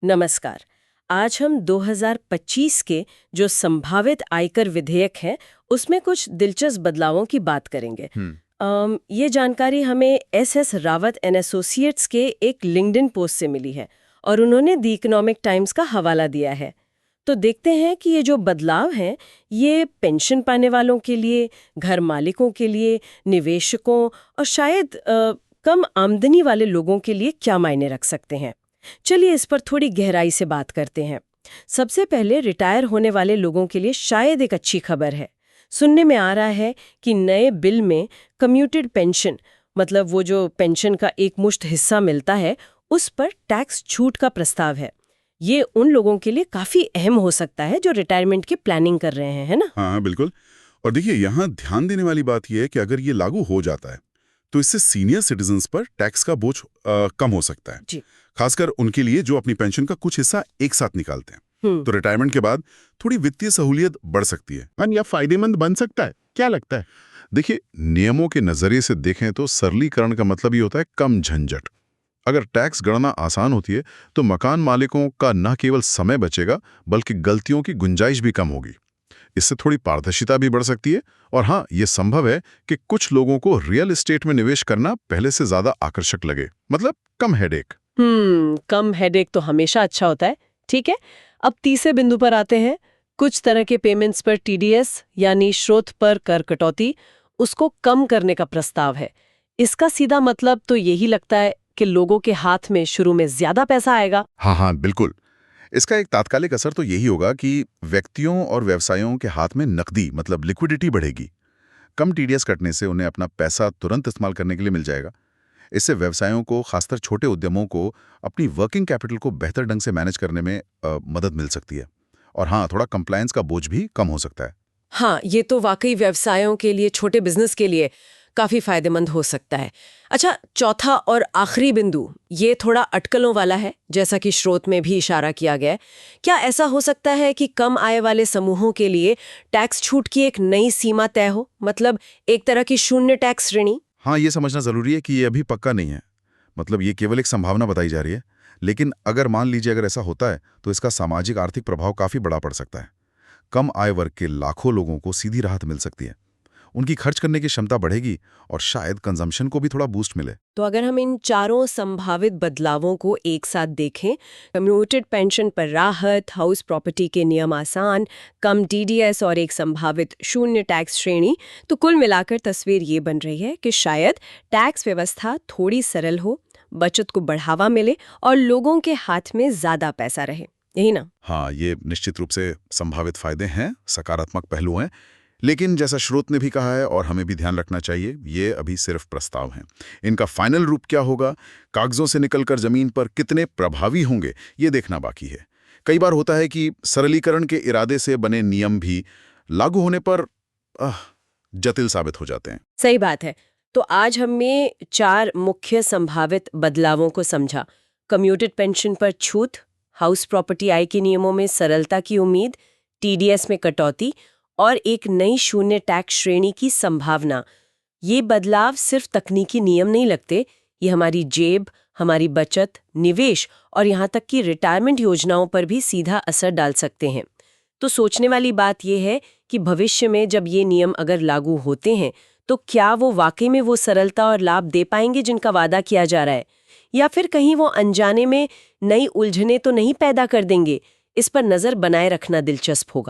नमस्कार। आज हम 2025 के जो संभावित आयकर विधेयक हैं उसमें कुछ दिलचस्प बदलावों की बात करेंगे। ये जानकारी हमें एस रावत एंड एसोसिएट्स के एक लिंक्डइन पोस्ट से मिली है और उन्होंने द इकोनॉमिक टाइम्स का हवाला दिया है। तो देखते हैं कि ये जो बदलाव हैं ये पेंशन पाने वालों के लिए, घर मालिकों के लिए, निवेशकों और शायद कम आमदनी वाले लोगों के लिए क्या मायने रख सकते हैं। चलिए इस पर थोड़ी गहराई से बात करते हैं। सबसे पहले रिटायर होने वाले लोगों के लिए शायद एक अच्छी खबर है। सुनने में आ रहा है कि नए बिल में कम्यूटेड पेंशन, मतलब वो जो पेंशन का एक मुश्त हिस्सा मिलता है, उस पर टैक्स छूट का प्रस्ताव है। ये उन लोगों के लिए काफी अहम हो सकता है जो रिटायरमेंट की प्लानिंग कर रहे हैं, है ना? हाँ बिल्कुल। और देखिए, यहाँ ध्यान देने वाली बात यह है कि अगर ये लागू हो जाता है तो इससे सीनियर सिटीजन्स पर टैक्स का बोझ कम हो सकता है जी। खासकर उनके लिए जो अपनी पेंशन का कुछ हिस्सा एक साथ निकालते हैं। तो रिटायरमेंट के बाद थोड़ी वित्तीय सहूलियत बढ़ सकती है या फायदेमंद बन सकता है, क्या लगता है? देखिए, नियमों के नजरिए से देखें तो सरलीकरण का मतलब ये होता है कम झंझट। अगर टैक्स गणना आसान होती है तो मकान मालिकों का न केवल समय बचेगा बल्कि गलतियों की गुंजाइश भी कम होगी। इससे थोड़ी पारदर्शिता भी बढ़ सकती है। और हाँ, ये संभव है कि कुछ लोगों को रियल एस्टेट में निवेश करना पहले से ज्यादा आकर्षक लगे, मतलब कम हेडेक। कम हेडेक तो हमेशा अच्छा होता है। ठीक है, अब तीसरे बिंदु पर आते हैं। कुछ तरह के पेमेंट्स पर टीडीएस यानी स्रोत पर कर कटौती, उसको कम करने का प्रस्ताव है। इसका सीधा मतलब तो यही लगता है कि लोगों के हाथ में शुरू में ज्यादा पैसा आएगा। हाँ बिल्कुल। इसका एक तात्कालिक असर तो यही होगा कि व्यक्तियों और व्यवसायों के हाथ में नकदी, मतलब लिक्विडिटी बढ़ेगी। कम टीडीएस कटने से उन्हें अपना पैसा तुरंत इस्तेमाल करने के लिए मिल जाएगा। इससे व्यवसायों को, खासकर छोटे उद्यमों को, अपनी वर्किंग कैपिटल को बेहतर ढंग से मैनेज करने में मदद मिल सकती है। और हाँ, थोड़ा कंप्लायंस का बोझ भी कम हो सकता है। हाँ, ये तो वाकई व्यवसायों के लिए, छोटे बिजनेस के लिए काफी फायदेमंद हो सकता है। अच्छा, चौथा और आखिरी बिंदु ये थोड़ा अटकलों वाला है, जैसा कि स्रोत में भी इशारा किया गया है। क्या ऐसा हो सकता है कि कम आय वाले समूहों के लिए टैक्स छूट की एक नई सीमा तय हो, मतलब एक तरह की शून्य टैक्स श्रेणी? हाँ, ये समझना जरूरी है कि ये अभी पक्का नहीं है। मतलब ये केवल एक संभावना बताई जा रही है। लेकिन अगर मान लीजिए अगर ऐसा होता है तो इसका सामाजिक आर्थिक प्रभाव काफी बड़ा पड़ सकता है। कम आय वर्ग के लाखों लोगों को सीधी राहत मिल सकती है। उनकी खर्च करने की क्षमता बढ़ेगी और शायद कंजम्पशन को भी थोड़ा बूस्ट मिले। तो अगर हम इन चारों संभावित बदलावों को एक साथ देखें, कम्यूटेड पेंशन पर राहत, हाउस प्रॉपर्टी के नियम आसान, कम टीडीएस और एक संभावित शून्य टैक्स श्रेणी, तो कुल मिलाकर तस्वीर ये बन रही है कि शायद टैक्स व्यवस्था थोड़ी सरल हो, बचत को बढ़ावा मिले और लोगों के हाथ में ज्यादा पैसा रहे। यही ना? हाँ, ये निश्चित रूप से संभावित फायदे हैं, सकारात्मक पहलू हैं। लेकिन जैसा स्रोत ने भी कहा है और हमें भी ध्यान रखना चाहिए, ये अभी सिर्फ प्रस्ताव हैं। इनका फाइनल रूप क्या होगा, कागजों से निकलकर जमीन पर कितने प्रभावी होंगे, ये देखना बाकी है। कई बार होता है कि सरलीकरण के इरादे से बने नियम भी लागू होने पर जटिल साबित हो जाते हैं। सही बात है। तो आज हमने 4 मुख्य संभावित बदलावों को समझा। कम्यूटेड पेंशन पर छूट, हाउस प्रॉपर्टी आय के नियमों में सरलता की उम्मीद, टीडीएस में कटौती और एक नई शून्य टैक्स श्रेणी की संभावना। ये बदलाव सिर्फ तकनीकी नियम नहीं लगते, ये हमारी जेब, हमारी बचत, निवेश और यहाँ तक कि रिटायरमेंट योजनाओं पर भी सीधा असर डाल सकते हैं। तो सोचने वाली बात यह है कि भविष्य में जब ये नियम अगर लागू होते हैं तो क्या वो वाकई में वो सरलता और लाभ दे पाएंगे जिनका वादा किया जा रहा है, या फिर कहीं वो अनजाने में नई उलझनें तो नहीं पैदा कर देंगे। इस पर नजर बनाए रखना दिलचस्प होगा।